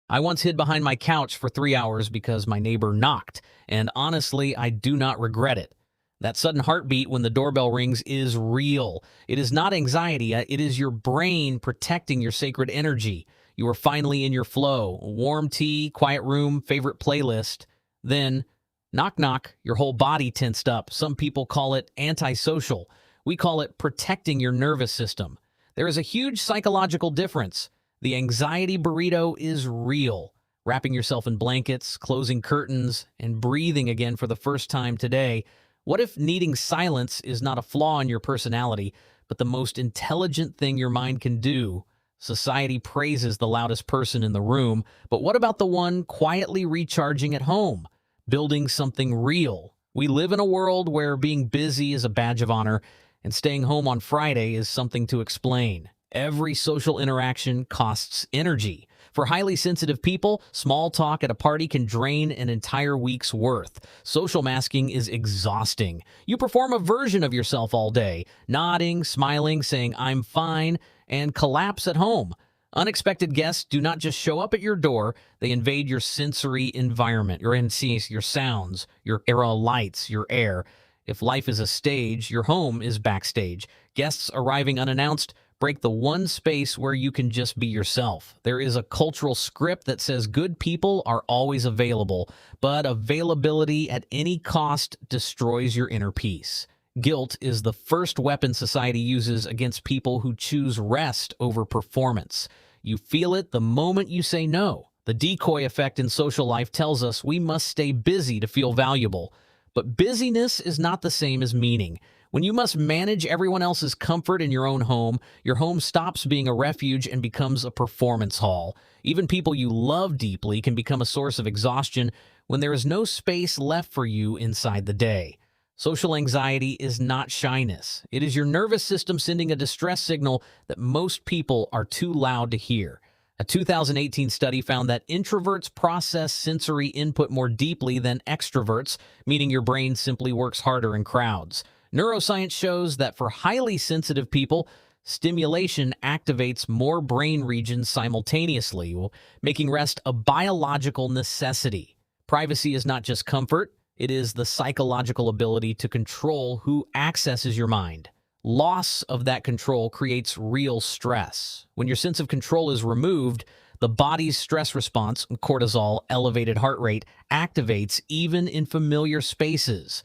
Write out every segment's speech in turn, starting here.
I once hid behind my couch for 3 hours because my neighbor knocked, and honestly, I do not regret it. That sudden heartbeat when the doorbell rings is real. It is not anxiety, it is your brain protecting your sacred energy. You are finally in your flow. Warm tea, quiet room, favorite playlist. Then, knock knock, your whole body tensed up. Some people call it antisocial. We call it protecting your nervous system. There is a huge psychological difference. The anxiety burrito is real. Wrapping yourself in blankets, closing curtains, and breathing again for the first time today. What if needing silence is not a flaw in your personality, but the most intelligent thing your mind can do? Society praises the loudest person in the room, but what about the one quietly recharging at home, building something real? We live in a world where being busy is a badge of honor, and staying home on Friday is something to explain. Every social interaction costs energy. For highly sensitive people, small talk at a party can drain an entire week's worth. Social masking is exhausting. You perform a version of yourself all day, nodding, smiling, saying, "I'm fine," and collapse at home. Unexpected guests do not just show up at your door, they invade your sensory environment, your NCs, your sounds, your era lights, your air. If life is a stage, your home is backstage. Guests arriving unannounced break the one space where you can just be yourself. There is a cultural script that says good people are always available, but availability at any cost destroys your inner peace. Guilt is the first weapon society uses against people who choose rest over performance. You feel it the moment you say no. The decoy effect in social life tells us we must stay busy to feel valuable. But busyness is not the same as meaning. When you must manage everyone else's comfort in your home stops being a refuge and becomes a performance hall. Even people you love deeply can become a source of exhaustion when there is no space left for you inside the day. Social anxiety is not shyness. It is your nervous system sending a distress signal that most people are too loud to hear. A 2018 study found that introverts process sensory input more deeply than extroverts, meaning your brain simply works harder in crowds. Neuroscience shows that for highly sensitive people, stimulation activates more brain regions simultaneously, making rest a biological necessity. Privacy is not just comfort, it is the psychological ability to control who accesses your mind. Loss of that control creates real stress. When your sense of control is removed, the body's stress response, cortisol, elevated heart rate, activates even in familiar spaces.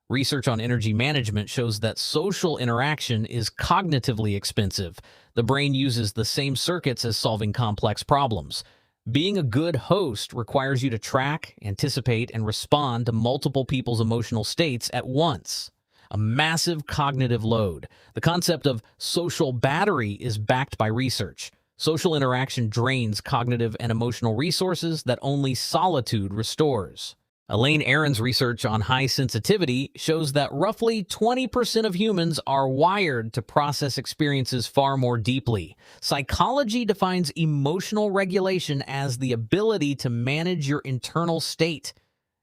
Research on energy management shows that social interaction is cognitively expensive. The brain uses the same circuits as solving complex problems. Being a good host requires you to track, anticipate, and respond to multiple people's emotional states at once. A massive cognitive load. The concept of social battery is backed by research. Social interaction drains cognitive and emotional resources that only solitude restores. Elaine Aron's research on high sensitivity shows that roughly 20% of humans are wired to process experiences far more deeply. Psychology defines emotional regulation as the ability to manage your internal state.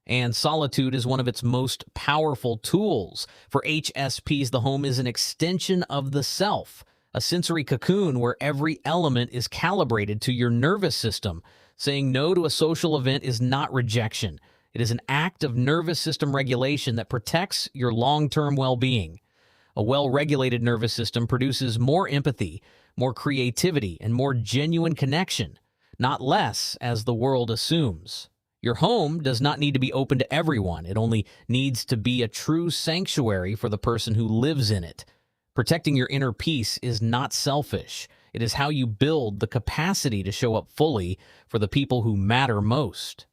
And solitude is one of its most powerful tools. For HSPs, the home is an extension of the self, a sensory cocoon where every element is calibrated to your nervous system. Saying no to a social event is not rejection. It is an act of nervous system regulation that protects your long-term well-being. A well-regulated nervous system produces more empathy, more creativity, and more genuine connection, not less, as the world assumes. Your home does not need to be open to everyone. It only needs to be a true sanctuary for the person who lives in it. Protecting your inner peace is not selfish. It is how you build the capacity to show up fully for the people who matter most.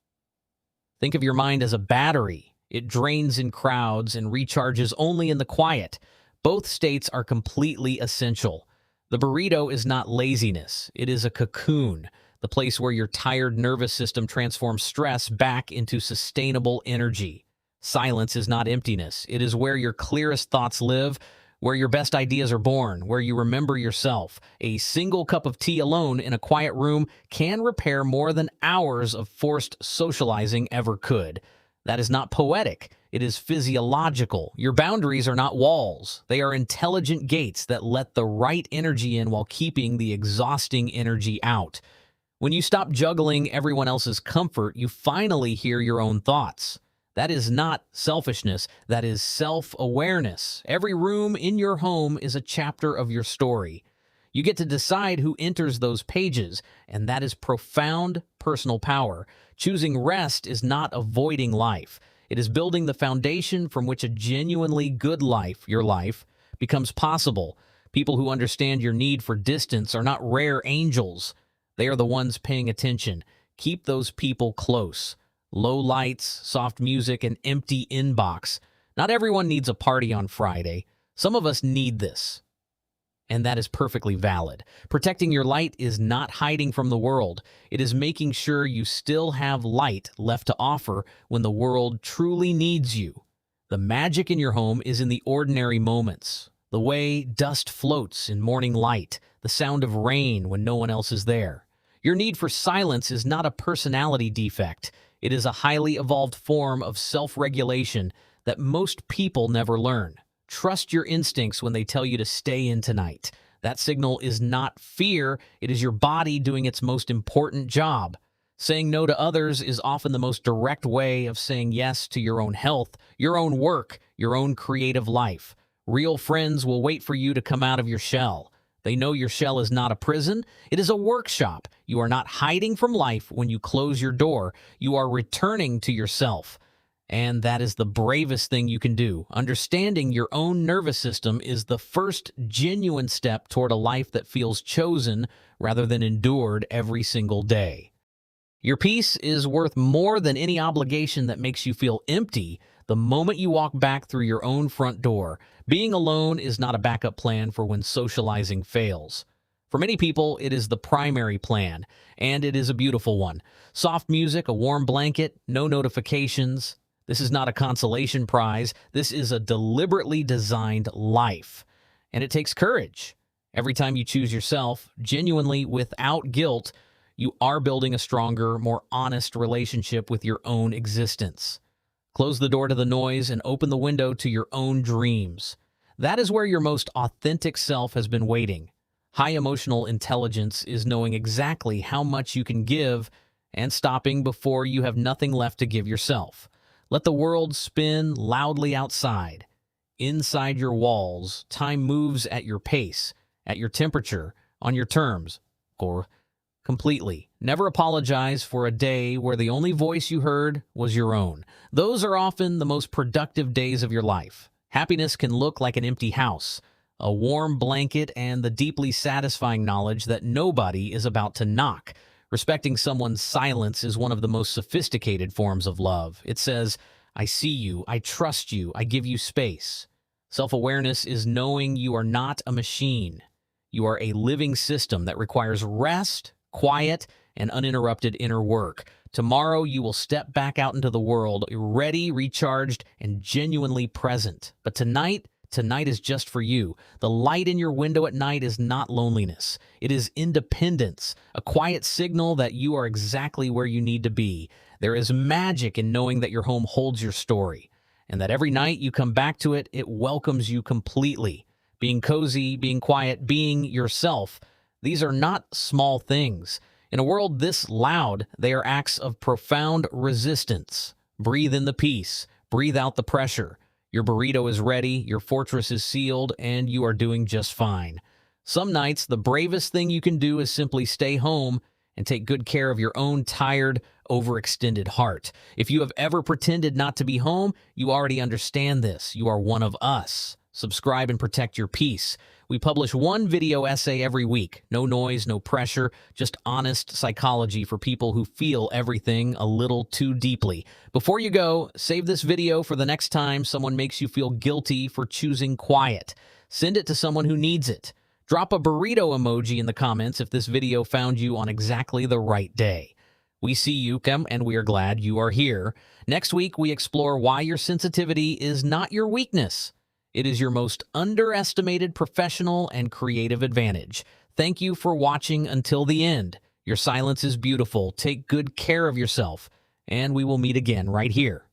Think of your mind as a battery. It drains in crowds and recharges only in the quiet. Both states are completely essential. The burrito is not laziness. It is a cocoon, the place where your tired nervous system transforms stress back into sustainable energy. Silence is not emptiness. It is where your clearest thoughts live, where your best ideas are born, where you remember yourself. A single cup of tea alone in a quiet room can repair more than hours of forced socializing ever could. That is not poetic. It is physiological. Your boundaries are not walls. They are intelligent gates that let the right energy in while keeping the exhausting energy out. When you stop juggling everyone else's comfort, you finally hear your own thoughts. That is not selfishness, that is self-awareness. Every room in your home is a chapter of your story. You get to decide who enters those pages, and that is profound personal power. Choosing rest is not avoiding life. It is building the foundation from which a genuinely good life, your life, becomes possible. People who understand your need for distance are not rare angels. They are the ones paying attention. Keep those people close. Low lights, soft music, and empty inbox. Not everyone needs a party on Friday. Some of us need this. And that is perfectly valid. Protecting your light is not hiding from the world. It is making sure you still have light left to offer when the world truly needs you. The magic in your home is in the ordinary moments. The way dust floats in morning light, the sound of rain when no one else is there. Your need for silence is not a personality defect. It is a highly evolved form of self-regulation that most people never learn. Trust your instincts when they tell you to stay in tonight. That signal is not fear, it is your body doing its most important job. Saying no to others is often the most direct way of saying yes to your own health, your own work, your own creative life. Real friends will wait for you to come out of your shell. They know your shell is not a prison, it is a workshop. You are not hiding from life when you close your door. You are returning to yourself. And that is the bravest thing you can do. Understanding your own nervous system is the first genuine step toward a life that feels chosen rather than endured every single day. Your peace is worth more than any obligation that makes you feel empty the moment you walk back through your own front door. Being alone is not a backup plan for when socializing fails. For many people, it is the primary plan, and it is a beautiful one. Soft music, a warm blanket, no notifications. This is not a consolation prize. This is a deliberately designed life. And it takes courage. Every time you choose yourself, genuinely without guilt, you are building a stronger, more honest relationship with your own existence. Close the door to the noise and open the window to your own dreams. That is where your most authentic self has been waiting. High emotional intelligence is knowing exactly how much you can give and stopping before you have nothing left to give yourself. Let the world spin loudly outside. Inside your walls, time moves at your pace, at your temperature, on your terms, or completely. Never apologize for a day where the only voice you heard was your own. Those are often the most productive days of your life. Happiness can look like an empty house, a warm blanket, and the deeply satisfying knowledge that nobody is about to knock. Respecting someone's silence is one of the most sophisticated forms of love. It says, I see you, I trust you, I give you space. Self-awareness is knowing you are not a machine. You are a living system that requires rest, quiet, and uninterrupted inner work. Tomorrow you will step back out into the world, ready, recharged, and genuinely present. But tonight is just for you. The light in your window at night is not loneliness. It is independence, a quiet signal that you are exactly where you need to be. There is magic in knowing that your home holds your story, and that every night you come back to it, it welcomes you completely. Being cozy, being quiet, being yourself, these are not small things. In a world this loud, they are acts of profound resistance. Breathe in the peace. Breathe out the pressure. Your burrito is ready, your fortress is sealed, and you are doing just fine. Some nights, the bravest thing you can do is simply stay home and take good care of your own tired, overextended heart. If you have ever pretended not to be home, you already understand this. You are one of us. Subscribe and protect your peace. We publish one video essay every week. No noise, no pressure, just honest psychology for people who feel everything a little too deeply. Before you go, save this video for the next time someone makes you feel guilty for choosing quiet. Send it to someone who needs it. Drop a burrito emoji in the comments if this video found you on exactly the right day. We see you, and we are glad you are here. Next week, we explore why your sensitivity is not your weakness. It is your most underestimated professional and creative advantage. Thank you for watching until the end. Your silence is beautiful. Take good care of yourself, and we will meet again right here.